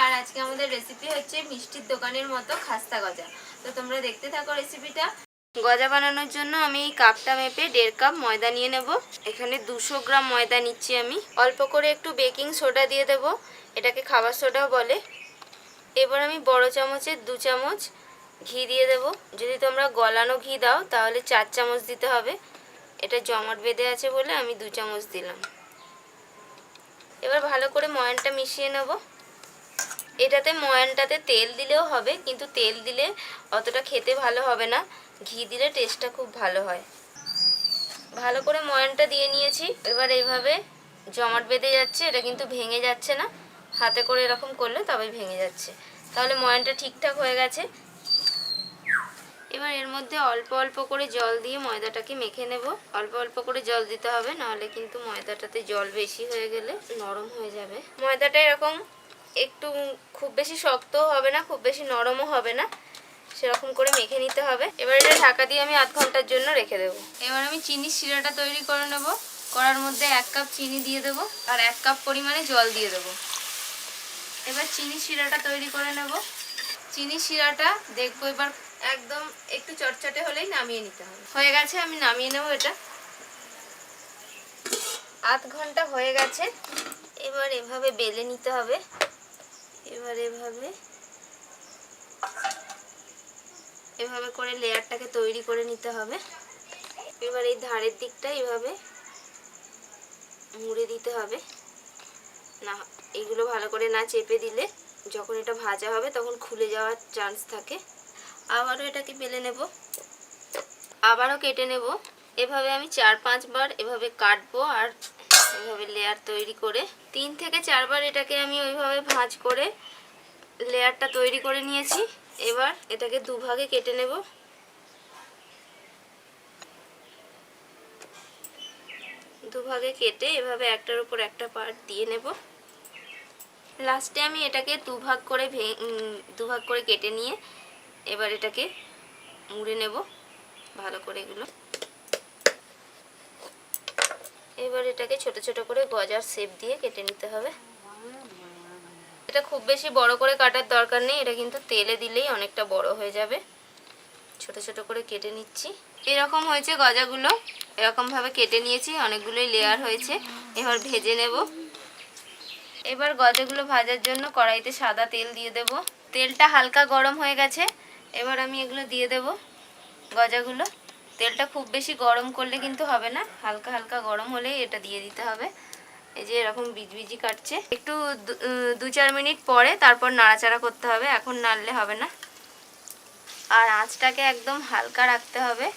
আর আজকে আমাদের রেসিপি হচ্ছে মিষ্টির দোকানের মতো খাস্তা গজা। তো তোমরা দেখতে থাকো রেসিপিটা। গজা বানানোর জন্য আমি এই কাপটা মেপে 1.5 কাপ ময়দা নিয়ে নেব। এখানে 200 গ্রাম ময়দা নিচ্ছি আমি। অল্প করে একটু বেকিং সোডা দিয়ে দেব, এটাকে খাবার সোডাও বলে। এবার আমি বড় চামচের 2 চামচ ঘি দিয়ে দেব। যদি তোমরা গলানো ঘি দাও তাহলে 4 চামচ দিতে হবে। এটা জমাট বেঁধে আছে বলে আমি 2 চামচ দিলাম। এবার ভালো করে ময়ানটা মিশিয়ে নেব। এটাতে ময়ানটাতে তেল দিলেও হবে, কিন্তু তেল দিলে অতটা খেতে ভালো হবে না, ঘি দিলে টেস্টটা খুব ভালো হয়। ভালো করে ময়ানটা দিয়ে নিয়েছি। এবার এইভাবে জমাট বেঁধে যাচ্ছে, এটা কিন্তু ভেঙে যাচ্ছে না। হাতে করে এরকম করলে তবেই ভেঙে যাচ্ছে। তাহলে ময়ানটা ঠিকঠাক হয়ে গেছে। এবার এর মধ্যে অল্প অল্প করে জল দিয়ে ময়দাটাকে মেখে নেব। অল্প অল্প করে জল দিতে হবে, নাহলে কিন্তু ময়দাটাতে জল বেশি হয়ে গেলে নরম হয়ে যাবে। ময়দাটা এরকম একটু খুব বেশি শক্তও হবে না, খুব বেশি নরমও হবে না, সেরকম করে মেখে নিতে হবে। এবার এটা ঢাকা দিয়ে আমি 0.5 ঘন্টার জন্য রেখে দেবো। এবার আমি চিনির শিরাটা তৈরি করে নেব। কড়ার মধ্যে 1 কাপ চিনি দিয়ে দেবো আর 1 কাপ পরিমাণে জল দিয়ে দেবো। এবার চিনির শিরাটা তৈরি করে নেব। চিনির শিরাটা দেখবো এবার একদম একটু চটচটে হলেই নামিয়ে নিতে হবে। হয়ে গেছে, আমি নামিয়ে নেব এটা। 0.5 ঘন্টা হয়ে গেছে। এবার এভাবে বেলে নিতে হবে। এবার এভাবে করে লেয়ারটাকে তৈরি করে নিতে হবে। এবার এই ধারের দিকটা এভাবে মুড়ে দিতে হবে। না, এগুলো ভালো করে না চেপে দিলে যখন এটা ভাজা হবে তখন খুলে যাওয়ার চান্স থাকে। আবারও এটাকে বেলে নেব, আবারও কেটে নেব। এভাবে আমি 4-5 বার এভাবে কাটবো আর এভাবে লেয়ার তৈরি করে 3 থেকে 4 বার এটাকে আমি ওইভাবে ভাঁজ করে লেয়ারটা তৈরি করে নিয়েছি। এবার এটাকে দুভাগে কেটে নেব। দুভাগে কেটে এভাবে একটার উপর একটা পার্ট দিয়ে নেব। লাস্টে আমি এটাকে দুভাগ করে কেটে নিয়ে এবার এটাকে মুড়ে নেব ভালো করে এগুলো। এবার এটাকে ছোট ছোট করে গজার শেপ দিয়ে কেটে নিতে হবে। এটা খুব বেশি বড় করে কাটার দরকার নেই, এটা কিন্তু তেলে দিলেই অনেকটা বড় হয়ে যাবে। ছোট ছোট করে কেটে নিচ্ছি। এরকম হয়েছে গজাগুলো, এরকমভাবে কেটে নিয়েছি, অনেকগুলোই লেয়ার হয়েছে। এবার ভেজে নেব। এবার গজাগুলো ভাজার জন্য কড়াইতে সাদা তেল দিয়ে দেব। তেলটা হালকা গরম হয়ে গেছে। এবার আমি এগুলো দিয়ে দেব গজাগুলো। তেলটা খুব বেশি গরম করলে কিন্তু হবে না, হালকা হালকা গরম হলেই এটা দিয়ে দিতে হবে। এই যে এরকম বিজবিজি কাটছে, একটু 2-4 মিনিট পরে তারপর নাড়াচাড়া করতে হবে, এখন নাড়লে হবে না। আর আঁচটাকে একদম হালকা রাখতে হবে।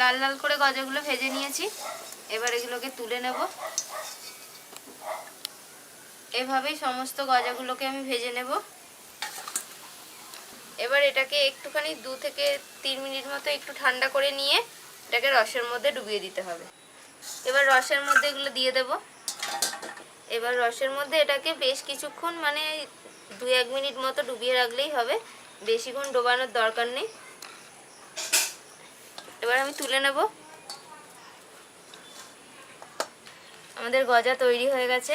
লাল লাল করে গজাগুলো ভেজে নিয়েছি। এবার এগুলোকে তুলে নেব। এভাবেই সমস্ত গজাগুলোকে আমি ভেজে নেব। এবার এটাকে একটুখানি 2 থেকে 3 মিনিট মতো একটু ঠান্ডা করে নিয়ে এটাকে রসের মধ্যে ডুবিয়ে দিতে হবে। এবার রসের মধ্যে এগুলো দিয়ে দেব। এবার রসের মধ্যে এটাকে বেশ কিছুক্ষণ, মানে 2-1 মিনিট মতো ডুবিয়ে রাখলেই হবে, বেশিক্ষণ ডোবানোর দরকার নেই। এবার আমি তুলে নেব। আমাদের গজা তৈরি হয়ে গেছে।